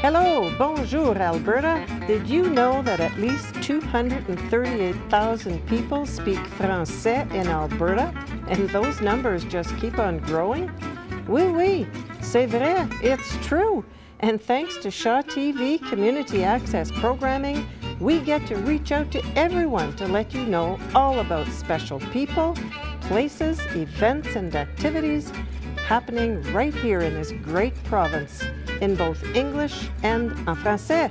Hello, bonjour, Alberta. Did you know that at least 238,000 people speak Français in Alberta? And those numbers just keep on growing? Oui, oui, c'est vrai, it's true. And thanks to Shaw TV Community Access Programming, we get to reach out to everyone to let you know all about special people, places, events, and activities happening right here in this great province, in both English and en français.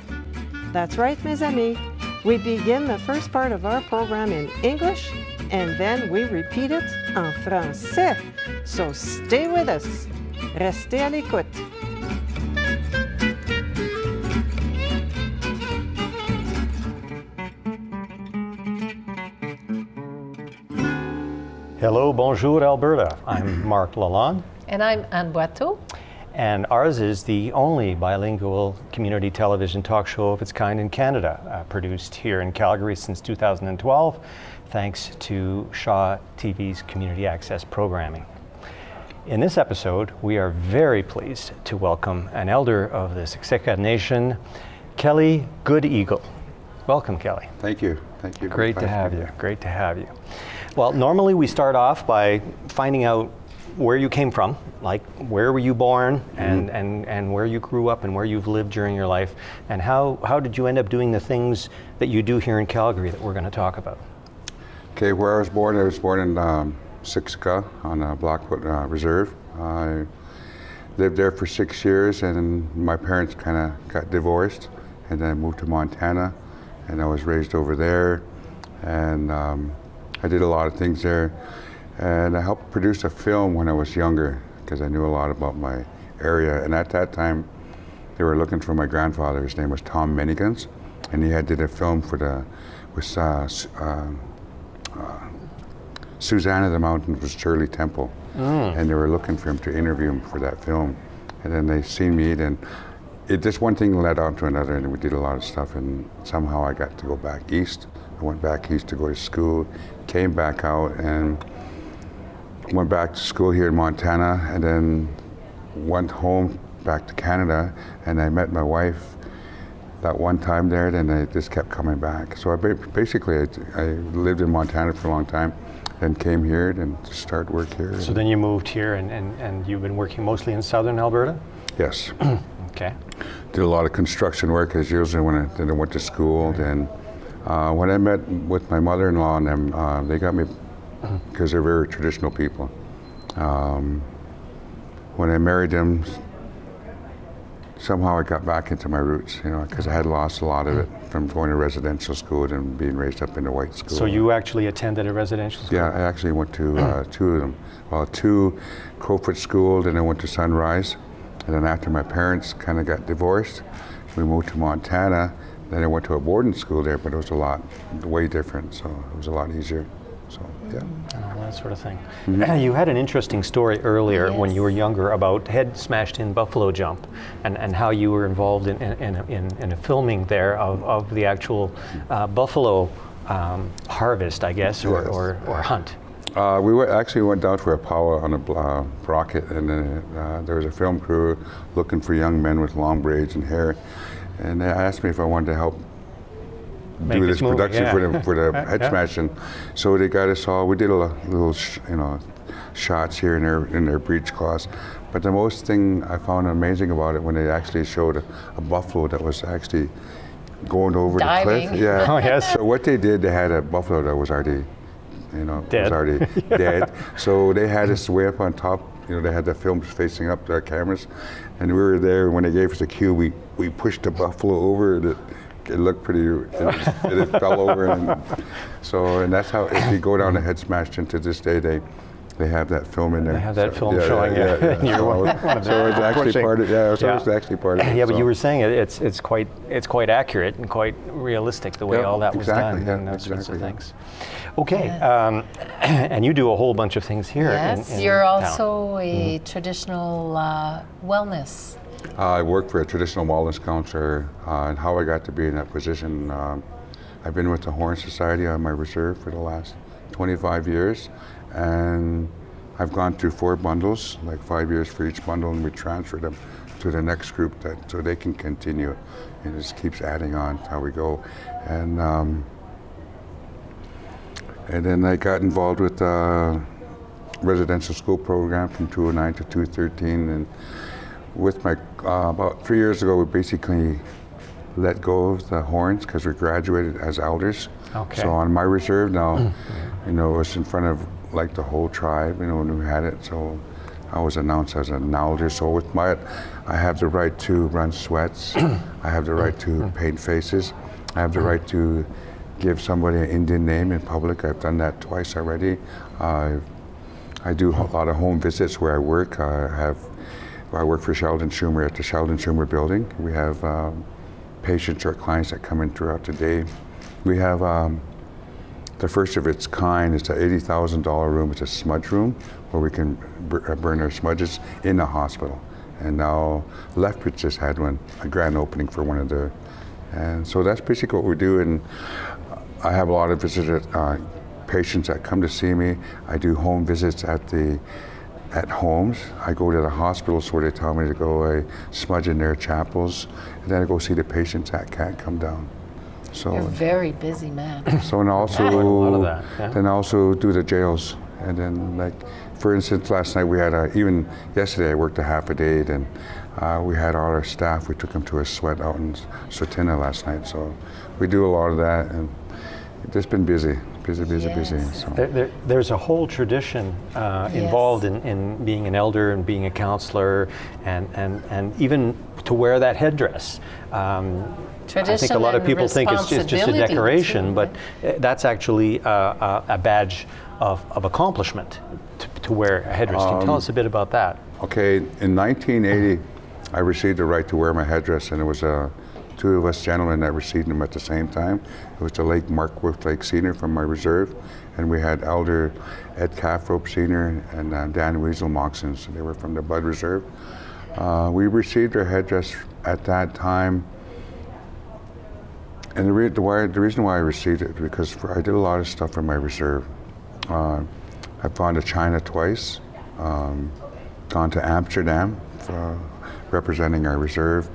That's right, mes amis. We begin the first part of our program in English, and then we repeat it en français. So stay with us. Restez à l'écoute. Hello, bonjour, Alberta. I'm Marc Lalonde. And I'm Anne Boiteau. And ours is the only bilingual community television talk show of its kind in Canada, produced here in Calgary since 2012, thanks to Shaw TV's Community Access Programming. In this episode, we are very pleased to welcome an elder of the Siksika Nation, Karli Good Eagle. Welcome, Karli. Thank you. Thank you. Great to have you. Great to have you. Well, normally we start off by finding out where you came from, like where were you born, and where you grew up and where you've lived during your life, and how did you end up doing the things that you do here in Calgary that we're going to talk about. Okay, where I was born in Siksika on a Blackfoot Reserve. I lived there for 6 years, and my parents kind of got divorced, and then moved to Montana, and I was raised over there, and I did a lot of things there, and I helped produce a film when I was younger because I knew a lot about my area. And at that time, they were looking for my grandfather. His name was Tom Menigans, and he did a film with Susanna the Mountain was Shirley Temple, and they were looking for him to interview him for that film. And then they seen me, and just one thing led on to another, and we did a lot of stuff. And somehow I got to go back east. I went back east to go to school, came back out, and went back to school here in Montana, and then went home back to Canada, and I met my wife that one time there, and I just kept coming back. So I lived in Montana for a long time, then came here and started work here. So then you moved here, and you've been working mostly in southern Alberta? Yes. Okay. Did a lot of construction work as usually when I went to school. Then when I met with my mother-in-law and them, they got me because they're very traditional people. When I married them, somehow I got back into my roots, because I had lost a lot of it from going to residential school and being raised up in a white school. So you actually attended a residential school? Yeah, I actually went to two of them. Well, two Crowfoot School, then I went to Sunrise. And then after my parents kind of got divorced, we moved to Montana. Then I went to a boarding school there, but it was way different, so it was a lot easier. So, yeah. That sort of thing. You had an interesting story earlier when you were younger about head smashed in buffalo jump, and how you were involved in a filming there of the actual buffalo harvest, I guess, or hunt. We actually went down for a powwow on a rocket, and there was a film crew looking for young men with long braids and hair, and they asked me if I wanted to help do this production for the head smashing. So they got us all. We did a little, shots here and there in their breech cloths. But the most thing I found amazing about it when they actually showed a buffalo that was actually going over the cliff. Yeah. Oh yes. So what they did, they had a buffalo that was already, dead. was already dead. So they had us way up on top. They had the films facing up their cameras, and we were there. When they gave us the cue, we pushed the buffalo over. It looked pretty, it fell over, and that's how, if you go down the head smashed into this day, they have that film in there. They have that film showing it. So it's actually part of it. It's actually part of it. Yeah, but you were saying it's quite accurate and quite realistic the way all that was done and those sorts of things. Okay, and you do a whole bunch of things here. Yes, you're also a traditional wellness. I work for a traditional wellness counselor, and how I got to be in that position, I've been with the Horn Society on my reserve for the last 25 years, and I've gone through 4 bundles, like 5 years for each bundle, and we transferred them to the next group so they can continue. It just keeps adding on how we go. And then I got involved with residential school program from 209 to 213, and with my about 3 years ago we basically let go of the horns because we graduated as elders. Okay. So on my reserve now, it was in front of like the whole tribe, when we had it. So I was announced as an elder. So with I have the right to run sweats. I have the right to paint faces. I have the right to give somebody an Indian name in public. I've done that twice already. I do a lot of home visits where I work. I work for Sheldon Schumer at the Sheldon Schumer building. We have patients or clients that come in throughout the day. We have the first of its kind. It's an $80,000 room. It's a smudge room where we can burn our smudges in the hospital. And now Lethbridge just had a grand opening for one of their, and so that's basically what we do. And I have a lot of patients that come to see me. I do home visits at homes. I go to the hospitals where they tell me to go. I smudge in their chapels, and then I go see the patients that can't come down. So you're a very busy man. So and also a lot of that, yeah. Then also do the jails, and then like for instance, last night we had even yesterday I worked a half a day. Then we had all our staff. We took them to a sweat out in Sotina last night. So we do a lot of that, and it's just been busy. So. There's a whole tradition involved in being an elder and being a counselor, and even to wear that headdress. I think a lot of people think it's just a decoration, but that's actually a badge of accomplishment to wear a headdress. Can you tell us a bit about that? Okay, in 1980, I received the right to wear my headdress, and it was two of us gentlemen that received them at the same time. It was the late Marc Senior from my reserve, and we had Elder Ed Caffrope Senior and Dan Weasel Moxon. So they were from the Blood Reserve. We received our headdress at that time, and the reason why I received it because I did a lot of stuff in my reserve. I've gone to China twice, gone to Amsterdam for representing our reserve,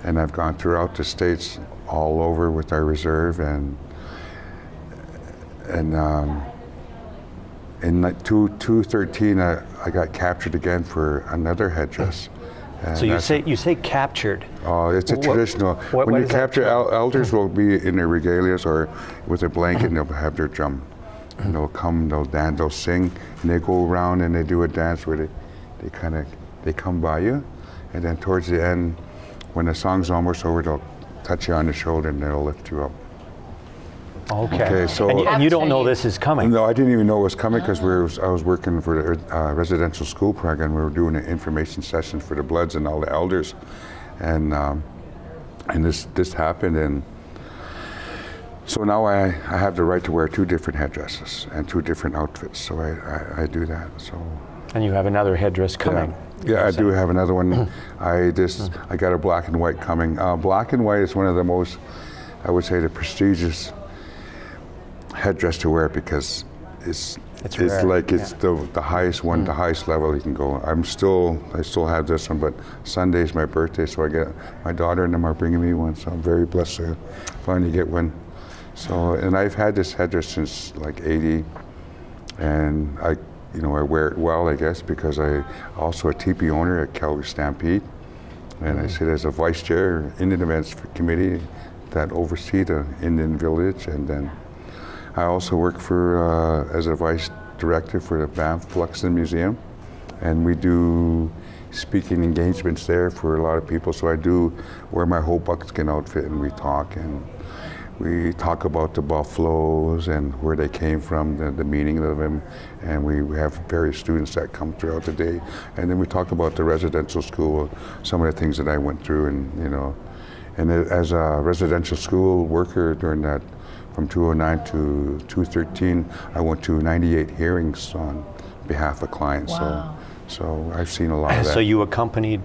and I've gone throughout the States all over with our reserve, and in 2013 I got captured again for another headdress. So you say captured. It's a traditional. When you capture elders, will be in their regalias or with a blanket, and they'll have their drum, and they'll come, they'll dance, they'll sing, and they go around and they do a dance where they come by you, and then towards the end, when the song's almost over, they'll touch you on the shoulder and they'll lift you up. Okay. So and you don't know this is coming? No, I didn't even know it was coming because I was working for the residential school program. We were doing an information session for the Bloods and all the elders, and this happened, and so now I have the right to wear two different headdresses and two different outfits. So I do that. So. And you have another headdress coming. Yeah, I do have another one. I got a black and white coming. Black and white is one of the most, I would say, the prestigious headdress to wear because it's like it's the highest one, the highest level you can go. I still have this one, but Sunday's my birthday, so my daughter and them are bringing me one, so I'm very blessed to finally get one. So, and I've had this headdress since like 80, and I wear it well, I guess, because I also a teepee owner at Calgary Stampede, and I sit as a vice chair Indian Events Committee that oversee the Indian Village, and then I also work for as a vice director for the Banff Fluxon Museum, and we do speaking engagements there for a lot of people. So I do wear my whole buckskin outfit, and we talk about the buffaloes and where they came from, the meaning of them, and we have various students that come throughout the day, and then we talk about the residential school, some of the things that I went through, and as a residential school worker during that, from 2009 to 2013, I went to 98 hearings on behalf of clients. Wow. So I've seen a lot of that. So you accompanied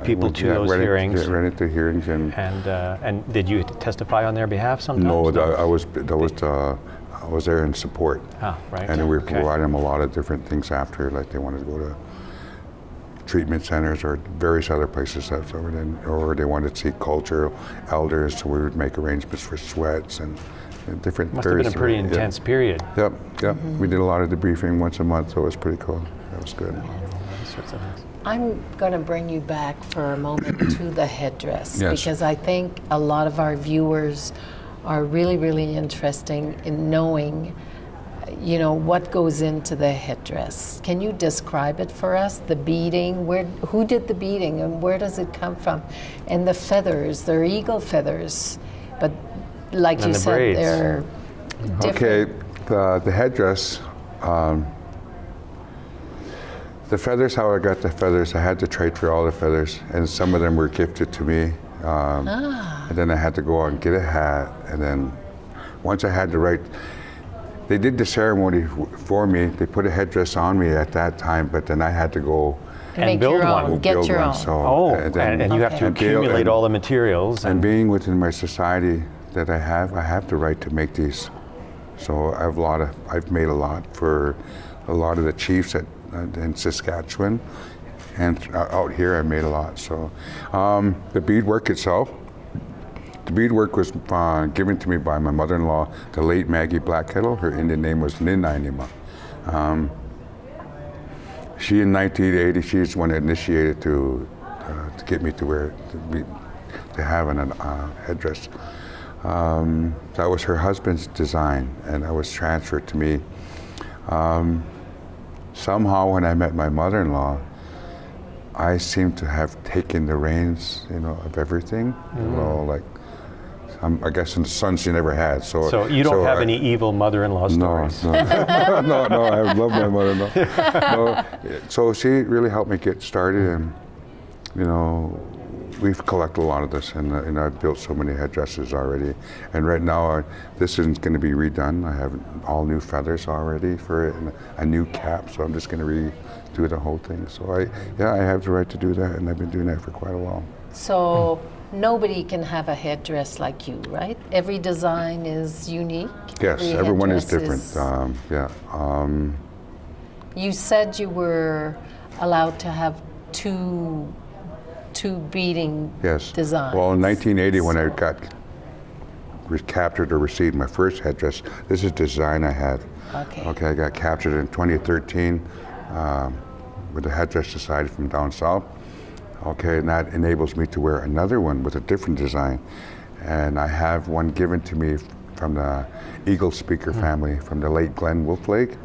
people to those hearings. Ran into hearings, and did you testify on their behalf sometimes? No, I was there in support. Ah, right. And we provided them a lot of different things after, like they wanted to go to treatment centers or various other places or they wanted to see cultural elders, so we would make arrangements for sweats and different. Must have been a pretty intense period. Yep. We did a lot of debriefing once a month, so it was pretty cool. That was good. I'm going to bring you back for a moment to the headdress, Yes. because I think a lot of our viewers are really, really interested in knowing, you know, what goes into the headdress. Can you describe it for us? The beading, who did the beading and where does it come from? And the feathers, they're eagle feathers, but like you said, braids. they're different. Okay, the headdress, the feathers, how I got the feathers, I had to trade for all the feathers, and some of them were gifted to me. And then I had to go out and get a hat, and then once I had the right, they did the ceremony for me. They put a headdress on me at that time, but then I had to go Make build your one. own, get your own. So, and you have to accumulate all the materials. And being within my society that I have the right to make these. So I've made a lot for a lot of the chiefs in Saskatchewan, and out here I made a lot. So the beadwork itself, the beadwork was given to me by my mother-in-law, the late Maggie Blackkettle. Her Indian name was Ninainima. She in 1980, she's the one that initiated to get me to wear to have a headdress. That was her husband's design, and that was transferred to me. Somehow, when I met my mother-in-law, I seem to have taken the reins, you know, of everything. You know, like I guess in the son she never had. So you don't have any evil mother-in-law stories? No, no, I love my mother-in-law. No, so she really helped me get started, and you know, we've collected a lot of this, and I've built so many headdresses already. And right now, this isn't going to be redone. I have all new feathers already for it, and a new cap. So I'm just going to redo the whole thing. So I have the right to do that, and I've been doing that for quite a while. So nobody can have a headdress like you, right? Every design is unique. Yes, everyone is different. You said you were allowed to have two beading designs. Well, in 1980, when I got captured or received my first headdress, this is the design I had. Okay, I got captured in 2013 with the Headdress Society from down south. Okay, and that enables me to wear another one with a different design. And I have one given to me from the Eagle Speaker family from the late Glenn Wolflake.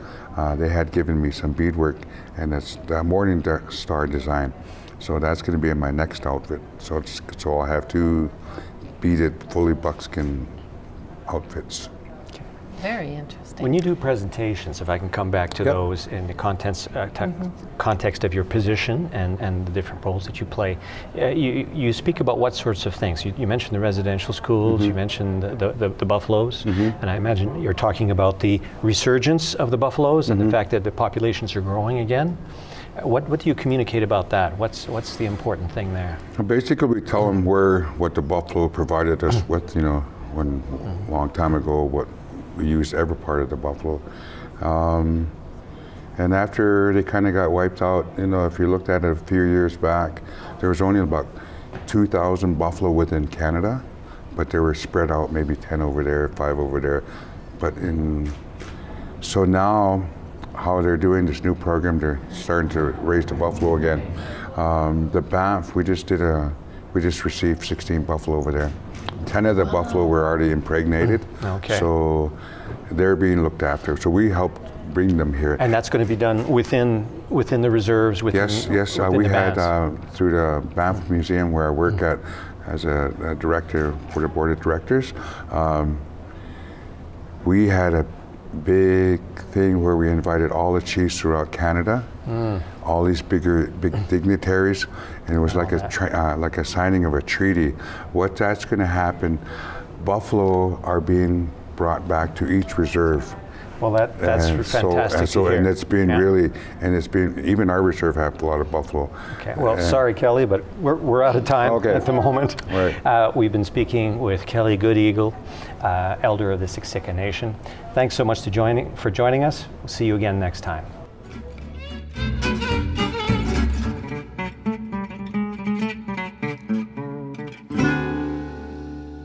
They had given me some beadwork, and it's the Morning Star design. So that's going to be in my next outfit. So I'll have two beaded, fully buckskin outfits. Very interesting. When you do presentations, if I can come back to those in the context of your position and the different roles that you play, you speak about what sorts of things? You mentioned the residential schools, you mentioned the buffaloes, and I imagine you're talking about the resurgence of the buffaloes and the fact that the populations are growing again. What do you communicate about that? What's the important thing there? Basically, we tell them what the buffalo provided us with, you know, when a long time ago, what we used every part of the buffalo. And after they kind of got wiped out, you know, if you looked at it a few years back, there was only about 2,000 buffalo within Canada, but they were spread out, maybe 10 over there, 5 over there. So now, how they're doing this new program, they're starting to raise the buffalo again. The Banff, we just received 16 buffalo over there. 10 of the buffalo were already impregnated, so they're being looked after. So we helped bring them here. And that's going to be done within the reserves? Yes. We had, through the Banff Museum where I work at as a director for the board of directors, we had a big thing where we invited all the chiefs throughout Canada, all these big dignitaries, and it was like a signing of a treaty. What that's going to happen, buffalo are being brought back to each reserve. Well, that's fantastic to hear. And it's been really, and it's been, even our reserve have a lot of buffalo. Okay, well, sorry, Kelly, but we're out of time at the moment. Right. We've been speaking with Kelly Good Eagle, elder of the Siksika Nation. Thanks so much for joining us. We'll see you again next time.